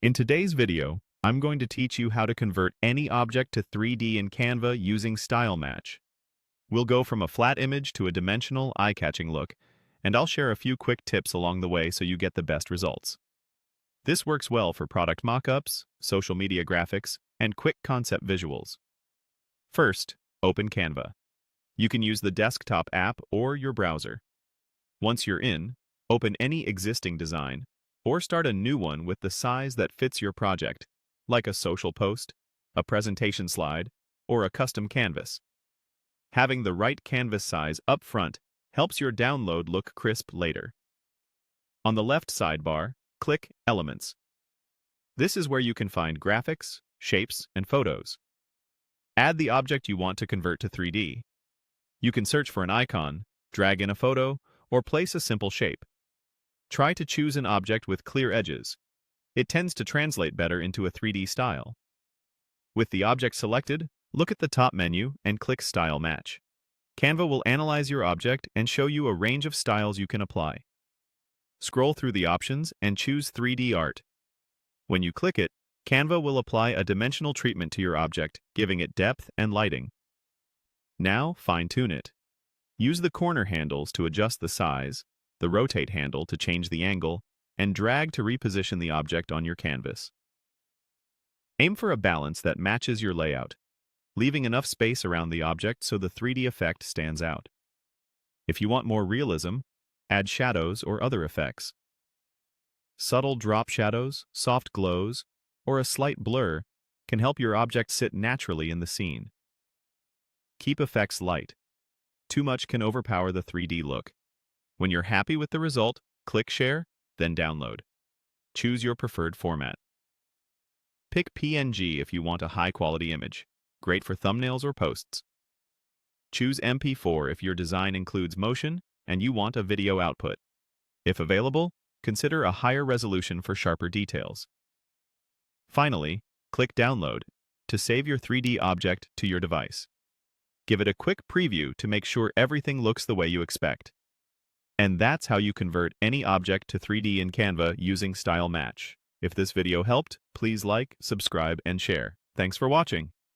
In today's video, I'm going to teach you how to convert any object to 3D in Canva using Style Match. We'll go from a flat image to a dimensional, eye-catching look, and I'll share a few quick tips along the way so you get the best results. This works well for product mockups, social media graphics, and quick concept visuals. First, open Canva. You can use the desktop app or your browser. Once you're in, open any existing design, or start a new one with the size that fits your project, like a social post, a presentation slide, or a custom canvas. Having the right canvas size up front helps your download look crisp later. On the left sidebar, click Elements. This is where you can find graphics, shapes, and photos. Add the object you want to convert to 3D. You can search for an icon, drag in a photo, or place a simple shape. Try to choose an object with clear edges. It tends to translate better into a 3D style. With the object selected, look at the top menu and click Style Match. Canva will analyze your object and show you a range of styles you can apply. Scroll through the options and choose 3D Art. When you click it, Canva will apply a dimensional treatment to your object, giving it depth and lighting. Now, fine-tune it. Use the corner handles to adjust the size, the rotate handle to change the angle, and drag to reposition the object on your canvas. Aim for a balance that matches your layout, leaving enough space around the object so the 3D effect stands out. If you want more realism, add shadows or other effects. Subtle drop shadows, soft glows, or a slight blur can help your object sit naturally in the scene. Keep effects light. Too much can overpower the 3D look. When you're happy with the result, click Share, then Download. Choose your preferred format. Pick PNG if you want a high-quality image, great for thumbnails or posts. Choose MP4 if your design includes motion and you want a video output. If available, consider a higher resolution for sharper details. Finally, click Download to save your 3D object to your device. Give it a quick preview to make sure everything looks the way you expect. And that's how you convert any object to 3D in Canva using Style Match. If this video helped, please like, subscribe, and share. Thanks for watching.